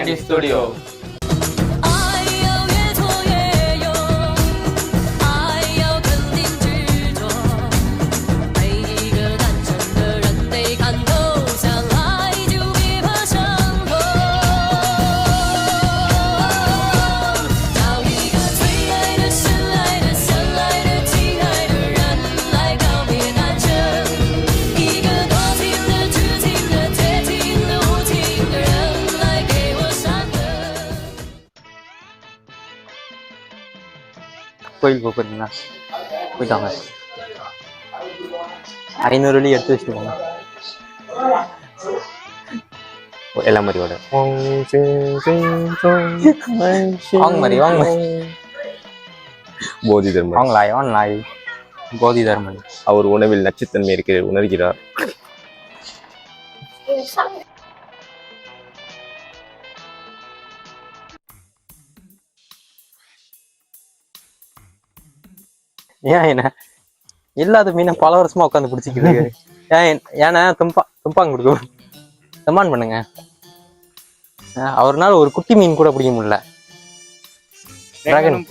Candy Studio. கோயிலுக்கு போகிறீங்களா? போயிட்டாங்க. 500 வெள்ளி எடுத்து வச்சுருவாங்க எல்லாம் மாதிரியோட வாங்க மாதிரி வாங்க போதி தர்மன் வாங்கலாய் வாங்கலாய். போதி தர்மன் அவர் உணவில் நச்சுத்தன்மை இருக்க உணர்கிறார். ஏன் என்ன இல்லாத மீனை பல வருஷமா உட்காந்து பிடிச்சிக்கிது? ஏன்னா தும்பாங்க கொடுக்கும் சமான் பண்ணுங்க. அவர்னால ஒரு குட்டி மீன் கூட பிடிக்க முடியல.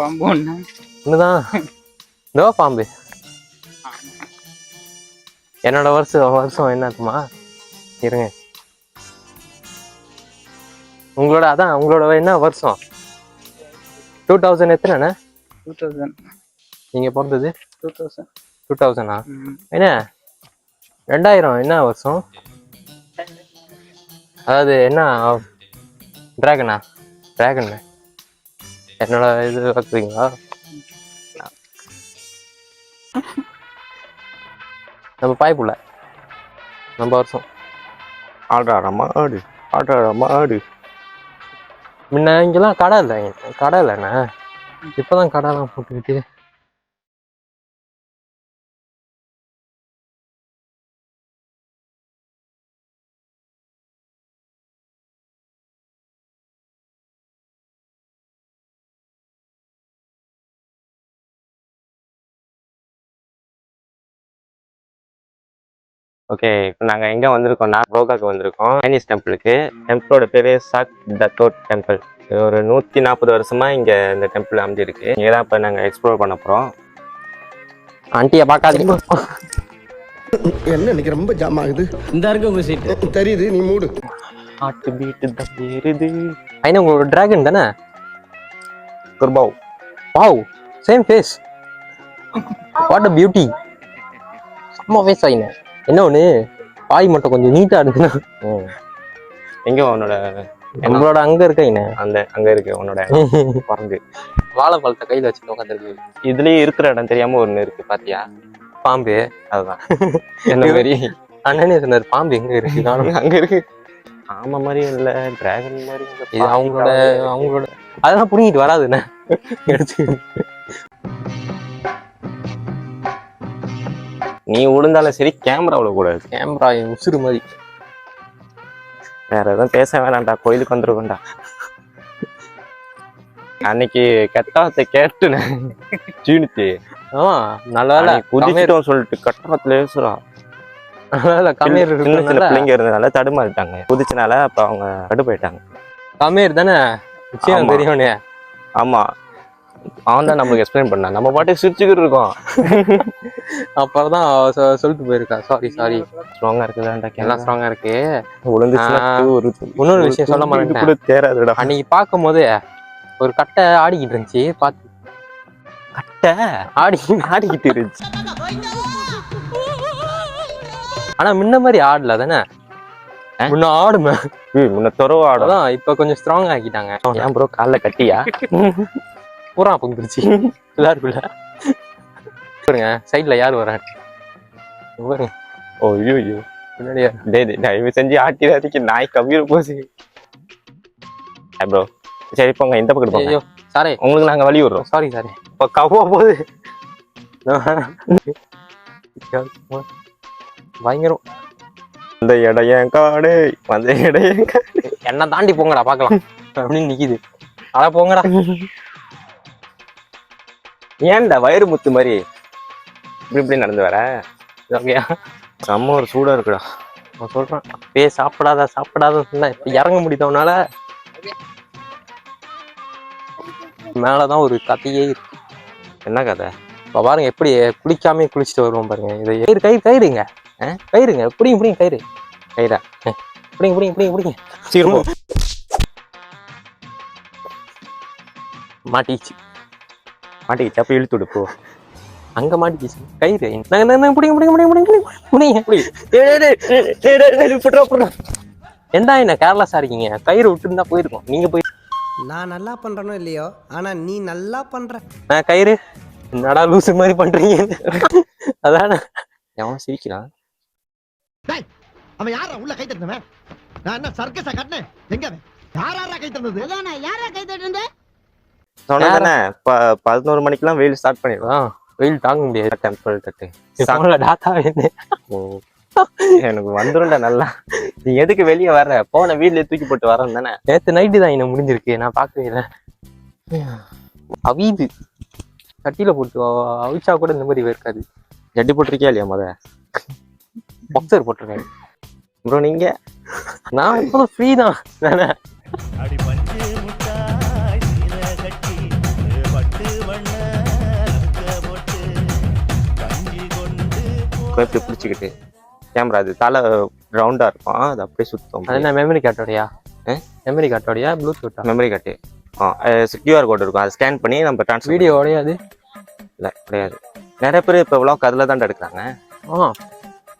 பாம்பு ஒண்ணுதான் இதோ பாம்பு. என்னோட வருஷம் என்னத்துமா இருங்க. உங்களோட என்ன வருஷம்? 2000 எத்தனை? 2000. நீங்க பிறந்தது 2000. என்ன 2000 என்ன வருஷம்? அதாவது என்ன டிராகன் என்னோட இது பார்க்குறீங்களா? நம்ம பாய்ப்புள்ள நம்ம வருஷம் ஆடாரமா ஆடு. முன்ன இங்கெல்லாம் கடை இல்லைண்ணா. இப்பதான் கடைலாம் போட்டுக்கிட்டு. ஓகே, இப்போ நாங்கள் எங்கே வந்திருக்கோம்னா ரோகாக்கு வந்திருக்கோம். சைனீஸ் டெம்பிளுக்கு. டெம்பிளோட பேரே சாக் தத்தோட் டெம்பிள். ஒரு 140 வருஷமா இங்கே இந்த டெம்பிள் அமைஞ்சிருக்கு. இங்கே தான் இப்போ நாங்கள் எக்ஸ்ப்ளோர் பண்ண போகிறோம். ஆண்டியை பார்க்காதீங்க. என்ன இன்னைக்கு ரொம்ப ஜாம் ஆகுது. இந்த இருக்கு உங்க சீட் தெரியுது, நீ மூடு. ஹார்ட் பீட் தான் ஏறுது. ஐனா உங்களோட டிராகன் தானே? குர்பாவ். Wow, same face. What a beauty. செம்ம ஃபேஸ் ஐனா. என்ன ஒண்ணு பாய் மட்டும் கொஞ்சம் நீட்டா இருக்குன்னா. எங்க உன்னோட நம்மளோட அங்க இருக்க ஐனா? அங்க இருக்கு உன்னோட குரங்கு. வாழைப்பழத்தை கையில வச்சுட்டு உட்காந்துருக்கு. இதுலயே இருக்கிற இடம் தெரியாம ஒண்ணு இருக்கு பாத்தியா? பாம்பு. அதுதான் என்ன மாதிரி அண்ணனே சொன்னாரு பாம்பு எங்க இருக்கு? அங்க இருக்கு. ஆமா மாதிரி இல்ல, டிராகன் மாதிரி. இது அவங்களோட அதெல்லாம் புடிங்கிட்டு வராதுண்ணே. எடுத்து நீ விழுந்தாலும் சரி, கேமரா விழக்கூடாது. கேமரா உசுறு மாதிரி. வேற எதுவும் பேச வேணாம்டா, கோயிலுக்கு வந்துருக்கோம்டா. அன்னைக்கு கெட்டாவத்தை கேட்டுன சீனிச்சு. நல்ல வேலை குதிச்சிட்டோம் சொல்லிட்டு கட்டணத்துல பேசுறான். கமேர் சின்ன பிள்ளைங்க இருந்ததுனால தடுமாறிட்டாங்க. குதிச்சனால அப்ப அவங்க கடு போயிட்டாங்க. கமேர் தானே விஷயம் தெரியும்னே. ஆமா, அவன் தான் நமக்கு எக்ஸ்பிளைன் பண்ணான். நம்ம பாட்டு சிரிச்சுக்கிட்டு இருக்கோம். அப்புறம்தான் சொல்லிட்டு போயிருக்கா. சாரி ஸ்ட்ராங்கா இருக்குதான்டா. எல்லாம் ஸ்ட்ராங்கா இருக்கு. இன்னொரு விஷயம் சொல்ல மாட்டேன் கூட தேராதுடா. அன்னைக்கு பார்க்கும் போது ஒரு கட்டை ஆடிக்கிட்டு இருந்துச்சு. பார்த்து கட்டை ஆடிக்கிட்டு இருந்துச்சு. ஆனா முன்ன மாதிரி ஆடல தானே? முன்ன ஆடுமே, முன்ன துறவு ஆடும். இப்ப கொஞ்சம் ஸ்ட்ராங் ஆக்கிட்டாங்க. ஏன் ப்ரோ காலைல கட்டியா? பூரா பொங்கிருச்சு எல்லாருக்குள்ள. பாருங்க சைட்ல யாரு வராங்க பாருங்க. ஐயோ பின்னாடியா? தயவு செஞ்சு ஆட்டிடாதீங்க, நாய் கவிர போச்சு. ப்ரோ சரி போங்க, இந்த பக்கம் போங்க. சாரே உங்களுக்கு நாங்க வழி விடுறோம். Sorry sorry. இப்போ கவ்வா போகுது பயங்கரம். அந்த இடையன் காடு என்ன தாண்டி போங்கடா பாக்கலாம் அப்படின்னு நிக்குது. அட போங்கடா. ஏன்டா வயிறு முத்து மாதிரி இப்படி நடந்து வர? ஓகேயா? செம்ம ஒரு சூடா இருக்குடா. நான் சொல்றேன், அப்பயே சாப்பிடாத சொன்ன இப்ப இறங்க முடித்தவனால மேலதான் ஒரு கதையே இருக்கு. என்ன கதை? இப்ப பாருங்க எப்படி குளிக்காம குளிச்சுட்டு வருவோம் பாருங்க. இது கயிறுங்க கயிறுங்க பிடிங்க கயிறு கைடா பிடிங்க சீக்கிரம் மாட்டிச்சு மாட்டிக்கிச்சு. அப்ப இழுத்து விடு போ. அங்க மாட்டிச்சு கயிறு. ஏண்டா என்ன கேர்லெஸ்ஸா இருக்கீங்க? கயிறு விட்டு இருந்தா போயிருக்கோம். நீங்க போய் நான் நல்லா பண்றனோ இல்லையோ, ஆனா நீ நல்லா பண்ற. கயிறு என்னடா லூசு மாதிரி பண்றீங்க? அதான எவன் சிரிக்கிறான்? அவன் யாரா உள்ள கை தட்டினவன்? நான் என்ன சர்க்கஸா கட்டினேன்? எங்க அவன்? யாரா கை தட்டினது? யாரா கை தட்டுறது? சொன்னதானே 11 மணிக்கெல்லாம் வெயில் ஸ்டார்ட் பண்ணிடுவான். வெயில் தாங்க முடியாது. டெம்பிள் தட்டு டாட்டா ஓ எனக்கு வந்துரும்டா நல்லா. நீ எதுக்கு வெளியே வர்ற? போன வீட்ல தூக்கி போட்டு வரேன் தானே. நேத்து நைட்டு தான் என்ன முடிஞ்சிருக்கு. நான் பார்க்கவே இல்லை. அவிது கட்டியில போட்டு அவிச்சா கூட இந்த மாதிரி இருக்காது. ஜட்டி போட்டிருக்கியா இல்லையா? பாக்ஸர் போட்டிருக்கேன் ப்ரோ. நீங்க? நான் இப்போதான் ஃப்ரீ தான். இப்படி பிடிச்சிக்கிட்டு கேமரா அது தலை ரவுண்டா இருக்கும். அது அப்படியே சுத்தம். அது என்ன மெமரி கார்டோடையா? மெமரி கார்டோடையா ப்ளூடூத்தா? Memory card. கியூஆர் கோட் இருக்கும். அதை ஸ்கேன் பண்ணி நம்ம ட்ரான்ஸ்ஃபர். வீடியோ உடையாது? இல்லை கிடையாது. நிறைய பேர் இப்போ விளாக் அதில் தான் எடுக்கிறாங்க.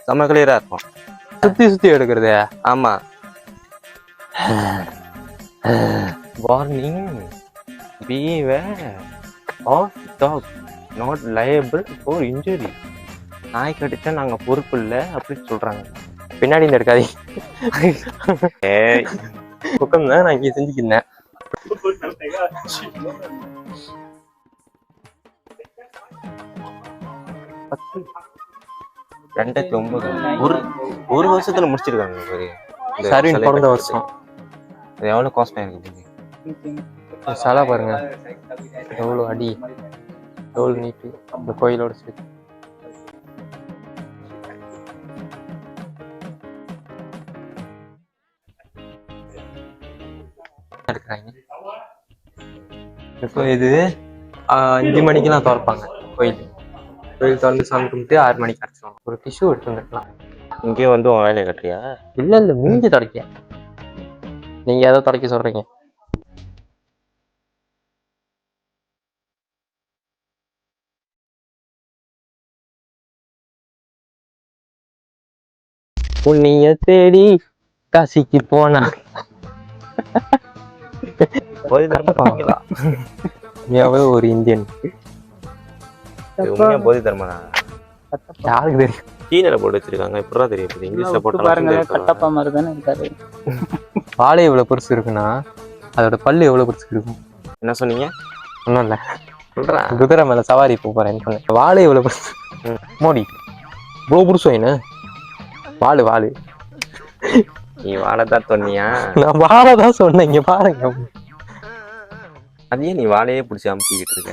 செம்ம கிளியரா இருக்கும். சுத்தி எடுக்கிறது. ஆமா. Warning beware of dog not liable for injury. நாய் கடிச்சா நாங்க பொறுப்பு இல்லை அப்படின்னு சொல்றாங்க. பின்னாடி இந்த இருக்காது. பக்கம் தான் நான் இங்க செஞ்சுக்கிட்டேன். ஒரு வருஷத்துல முடிச்சிருக்காங்க. சர்வின் பிறந்த வருஷம். அது எவ்வளவு காஸ்ட் ஆயிருக்கு? சலா பாருங்க எவ்வளவு அடி, எவ்வளவு நீட்டு இந்த கோயிலோட சேர்த்து. இப்போ இது 5 மணிக்கெல்லாம் திறப்பாங்க கோயில். கோயில் திறந்து சாமி கும்பிட்டு 6 மணிக்கு அடிச்சிடுவாங்க. ஒரு டிஷ்யூ எடுத்து வந்துருக்கலாம். இங்கே வந்து உன் வேலையை கட்டுறியா? இல்ல மூஞ்சி துடைக்க. நீங்க ஏதோ துடைக்க சொல்றீங்க. புண்ணிய தேடி காசிக்கு போனா ஒரு இந்தியன் போதி தர்மனா யாருக்கு தெரியும்? கீழே போட்டு வச்சிருக்காங்க. இப்பதான் தெரியும். இங்கிலீஷ்ல போட்டு பாருங்க. கட்டப்பா மாதிரி தானே இருக்காரு. வாழை எவ்வளவு பெருசு இருக்குன்னா அதோட பல்லு எவ்வளவு பெருசு இருக்கும். என்ன சொன்னீங்க? ஒன்றும் இல்லை சொல்றேன். குதிரை மேல சவாரி போறேன்னு சொன்னேன். வாழை எவ்வளவு பெருசு மோடி இவ்வளவு புருஷம் என்ன? வாழு நீ வாழைதான் சொன்னியா? நான் வாழைதான் சொன்னேன். இங்க பாருங்க. அதையே நீ வாழையே பிடிச்சி அமுக்கிக்கிட்டு இருக்க.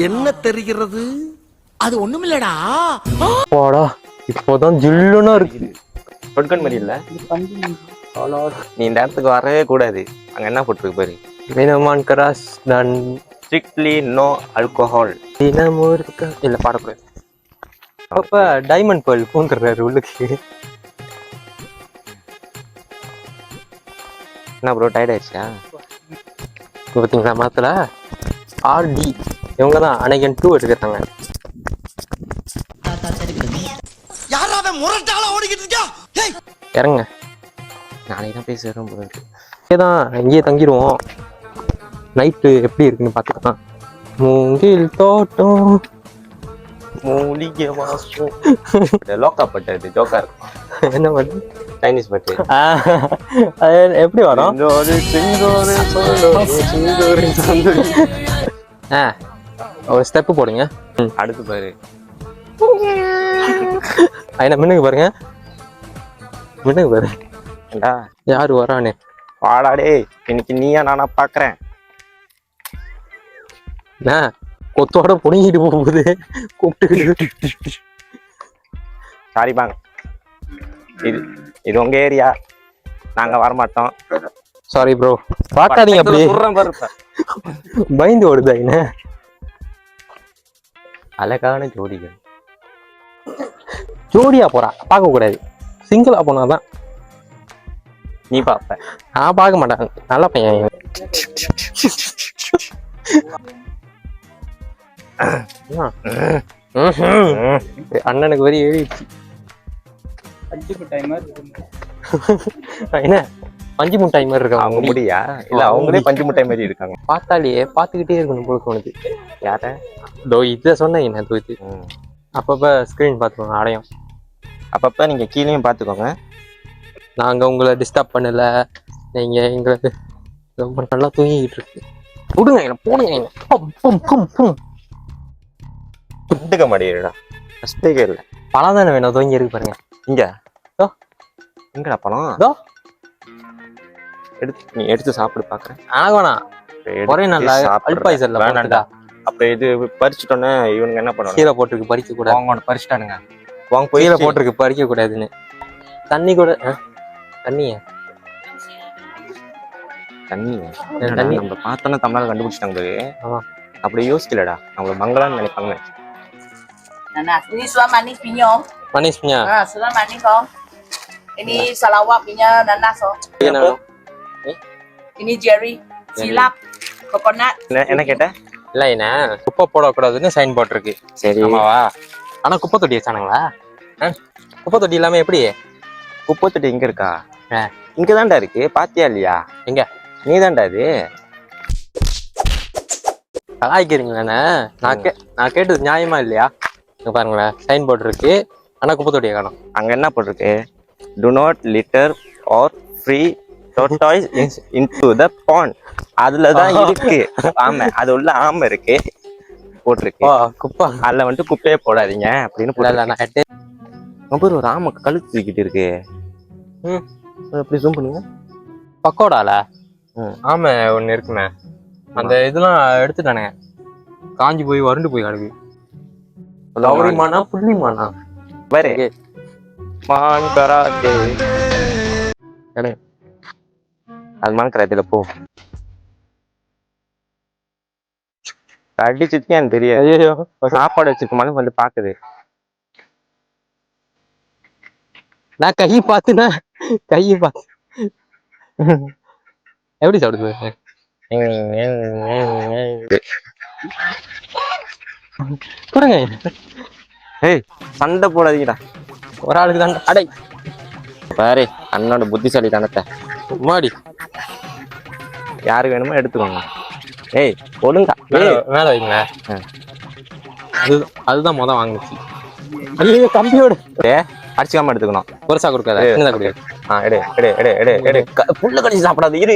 என்ன தெரிகிறது? அது ஒண்ணுமில்லடா. போடா இப்போதான் ஜில்லுன்னா இருக்குது. தொட்கன் மாதிரி இல்ல. நீ இந்த இடத்துக்கு வரவே கூடாது. அங்க என்ன போட்டிருக்கு பாரு. மினமான் கராஸ் தான் ஸ்ட்ரிக்ட்லி நோ ஆல்கோஹால். தினமும் இருக்கா இல்ல பாடக்கூடாது. அப்ப டைமண்ட் பேர்ல் பூந்துடுறாரு உள்ளுக்கு. என்ன ப்ரோ டயர்ட் ஆயிடுச்சா? பார்த்தீங்களா மாத்துல RD இவங்க தான் அனைகன் 2 எடுக்கிறாங்க. யாராவே முரட்டால ஓடிக்கிட்டு இருக்கா? இறங்க. நாளைக்கு தான் போய் சேரும் போல இருக்கு. இங்கேதான் இங்கேயே தங்கிடுவோம். நைட்டு எப்படி இருக்குன்னு பார்த்துக்கலாம். மூங்கில் தோட்டம் மூலிகை வாசம். லோக்கா பட்டு ஜோக்கா இருக்கும். என்ன பண்ணு சைனீஸ் பட்டு. அது எப்படி வரும்? ஒரு ஸ்டெப்பு போடுங்க. அடுத்து பாரு. என்ன மின்னுக்கு பாருங்க. மின்னுக்கு பாரு. யாரு வரானே? வாடாடே இன்னைக்கு நீயா நானா பாக்குறேன். கொத்தோட புடுங்கிட்டு போகுது. கூப்பிட்டு சாரி பாங்க. இது உங்க ஏரியா. நாங்க வரமாட்டோம். சாரி ப்ரோ, பார்க்காதீங்க அப்படி. சொல்றேன் பாரு இப்ப. பயந்து ஓடுதா என்ன? அழகான ஜோடிகள். ஜோடியா போறா பார்க்க கூடாது, சிங்கிளா போனாதான் நீ பாப்ப. நான் பார்க்க மாட்டேன். நல்ல பையன் இவன். அண்ணனுக்கு வரி ஏறிடுச்சு. பஞ்சு மிட்டாய் மாதிரி இருக்கு. என்ன பஞ்சு முட்டாய் மாதிரி இருக்காங்க அவங்க முடியா இல்ல அவங்களே பஞ்சு முட்டாய் மாதிரி இருக்காங்க. பார்த்தாலே பார்த்துக்கிட்டே இருக்கணும் போல தோணுது. யார? இதோ இதை சொன்னேன் என்ன தூத்து. அப்பப்ப ஸ்கிரீன் பார்த்துக்கோங்க அடையும். அப்பப்ப நீங்க கீழேயும் பாத்துக்கோங்க. நாங்க உங்களை டிஸ்டர்ப் பண்ணல, நீங்க எங்களுக்கு ரொம்ப நல்லா தூங்கிக்கிட்டு இருக்கு. விடுங்க என்ன, போடுங்க என்ன. துண்டுக்க மாட்டேடா, கஷ்டே இல்லை. பழம் தானே வேணும், தூங்கி இருக்கு பாருங்க. இங்க இதோ எங்கடா பழம்? இதோ நீ எடுத்து சாப்பிடு பாக்குறேன். வேணாம், ஒரே நல்லா அல்பாய்சர்ல வேணாண்டா. அப்ப இது பறிச்சுட்டோன்னே இவனுங்க என்ன பண்ணுவாங்க? கீழே போட்டிருக்கு, பறிக்க கூடாது. அவங்க பறிச்சுட்டானுங்க. வாங்க போய் கீழே போட்டிருக்கு, பறிக்க கூடாதுன்னு. தண்ணி கூட தண்ணியா தண்ணி நம்ம பார்த்தோன்னா தமிழ்நாடு கண்டுபிடிச்சிட்டாங்க. அப்படி யோசிக்கலடா, அவங்க மங்களான்னு நினைப்பாங்க. Ini suam manis pinyo. மனிஷ்மியா Suam manis kok. Ini Sarawak punya nanas kok. Ini cherry, silap, coconut. என்ன கேட்ட? இல்ல என்ன குப்பை போடக்கூடாதுன்னு சைன் போட்டிருக்கு. சரி ஆமாவா? ஆனா குப்பை தொட்டி வச்சானுங்களா? குப்பை தொட்டி இல்லாம எப்படி? குப்பை தொட்டி எங்க இருக்கா? இங்கதான்டா இருக்கு, பாத்தியா இல்லையா? எங்க? நீ தான்டா அது. கலாய்க்கிறீங்களே. நான் கேட்டது நியாயமா இல்லையா? இங்க பாருங்களேன், சைன் போர்டு இருக்கு, ஆனா குப்பை தொட்டியை காணும். அங்க என்ன போட்டிருக்கு? Do not litter or free tortoise into the pond. அதுலதான் இருக்கு ஆமை, அது உள்ள ஆமை இருக்கு போட்டிருக்கு. குப்பை அதுல வந்துட்டு குப்பையே போடாதீங்க அப்படின்னு போடல. ஒரு ஆமை கழுத்து தூக்கிட்டு இருக்கு. அப்படி ஜூம் பண்ணுங்க. பக்கோடால ஆமை ஒண்ணு இருக்குமே, அந்த இதெல்லாம் எடுத்துட்டானுங்க, காஞ்சி போய் வறண்டு போய் கிடக்கு. கௌரிமானா புள்ளிமானா பாரு மான் கராத்தே அது மான் கராத்தேல போ அடிச்சுட்டு எனக்கு தெரியாது. ஐயோ சாப்பாடு வச்சிருக்கோமான்னு வந்து பாக்குது. நான் கையை பார்த்துனா எப்படி சாப்பிடுது? கொடுங்க. ஏய் சண்டை போடாதீங்கடா, ஒரு ஆளுக்கு தான். அடை பாரு அண்ணனோட புத்திசாலி தனத்தை. மாடி யாருக்கு வேணுமோ எடுத்துக்கோங்க. ஏய் ஒழுங்கா மேல வைங்களேன். அதுதான் மொதல் வாங்கிச்சு. ஐயோ கம்பியோட அடிச்சுக்காம எடுத்துக்கணும். பெருசா கொடுக்காத, சின்னதா கொடுக்காது. எடு எடு எடு எடு எடு. புல்ல கடிச்சு சாப்பிடாது. இரு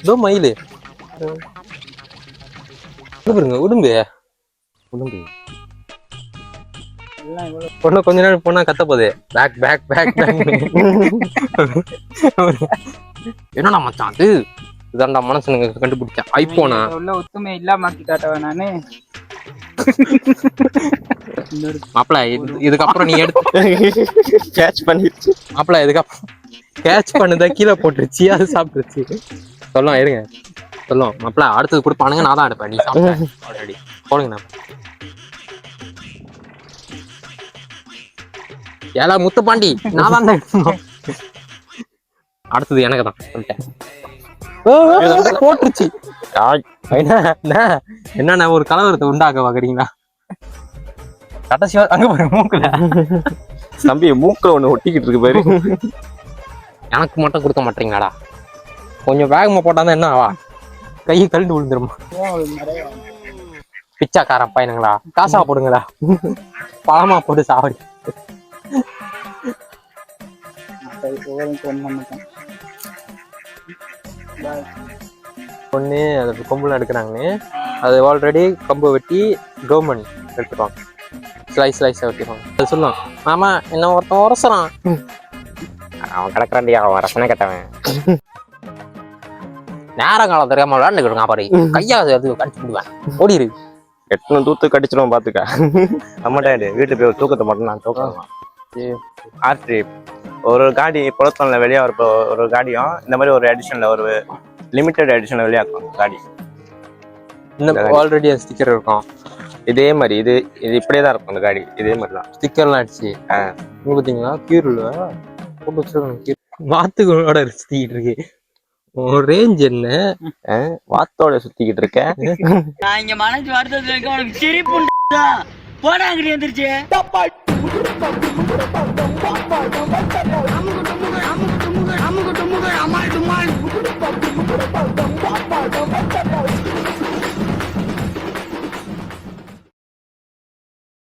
இதோ மயிலு பாருங்க. உடும்பு பொண்ணு கொஞ்ச நேரம் போனா கத்த போகுது. Back back back back. என்னடா மச்சான் அது? இதான்டா மனசுங்க கண்டுபிடிச்சேன். ஐபோனா உள்ள ஒத்துமை இல்லாம ஆக்கி காட்டவா நானு. மாப்பிள இதுக்கப்புறம் நீ எடுத்து கேட்ச் பண்ணிருச்சு. மாப்பிள இதுக்கப்புறம் கேட்ச் பண்ணுதா கீழே போட்டுருச்சு, அது சாப்பிட்டுருச்சு. சொல்லும் இருங்க, சொல்லும் மாப்பிள அடுத்தது கொடுப்பானுங்க, நான் தான் எடுப்பேன். நீ சாப்பிட்டேன் ஆல்ரெடி. போடுங்க. ஏலா முத்துப்பாண்டி, நான் தான் எடுக்கணும். அடுத்தது எனக்கு தான் சொல்லிட்டேன். போட்டுருச்சு. என்ன ஒரு கலவரத்தை உண்டாக்க பாக்குறீங்களா? கடைசியா அங்க பாருங்க மூக்குல. தம்பி மூக்குல ஒண்ணு ஒட்டிக்கிட்டு இருக்கு பாரு. எனக்கு மட்டும் கொடுக்க மாட்டீங்களாடா? கொஞ்சம் வேகமா போட்டாதான் என்ன ஆவா? கை கழுண்டு விழுந்துருமா? பிச்சாக்காரன் பையனுங்களா, காசா போடுங்களா, பழமா போட்டு சாவடி. ஒண்ணு அது கொம்புல எடுக்கிறாங்கன்னு, அது ஆல்ரெடி கம்பு வெட்டி கவர்மெண்ட் எடுத்துப்பாங்க, ஸ்லைஸ் ஸ்லைஸா வெட்டிப்பாங்க. அது சொல்லும் மாமா என்ன ஒருத்தன் உரசுறான். அவன் கிடக்குறாண்டியா, அவன் ரசனை கட்டவன். நேரம் காலம் தெரியாம விளையாண்டுக்கிட்டு பாரு, கையா அது கடிச்சு விடுவேன். ஓடிடு. எத்தனை தூத்து கடிச்சிடும் பாத்துக்க. நம்மட்டா வீட்டுக்கு போய் தூக்கத்தை மட்டும் நான் தூக்கலாம். ஆர்ட்ரி ஒரு காடி புலத்தோனில் வெளியே ஒரு காடியும் இந்த மாதிரி ஒரு எடிஷனில் ஒரு லிமிட்டட் எடிஷனில் வெளியாக்கும் காடி. இந்த ஆல்ரெடி ஸ்டிக்கர் இருக்கும். இதே மாதிரி இது இப்படியே தான் இருக்கும். இந்த காடி இதே மாதிரி தான் ஸ்டிக்கர்லாம் அடிச்சு. இங்க பாத்தீங்களா கீருல போட்டு வச்சிருக்கேன். வாத்துகளோட சுத்திக்கிட்டு இருக்கு. ரேஞ்ச் என்ன? வாத்தோட சுத்திக்கிட்டு இருக்கேன். நான் இங்க மனசு வருத்தத்துல இருக்க உனக்கு சிரிப்பு போடா அங்கிட்டு எந்திரிச்சு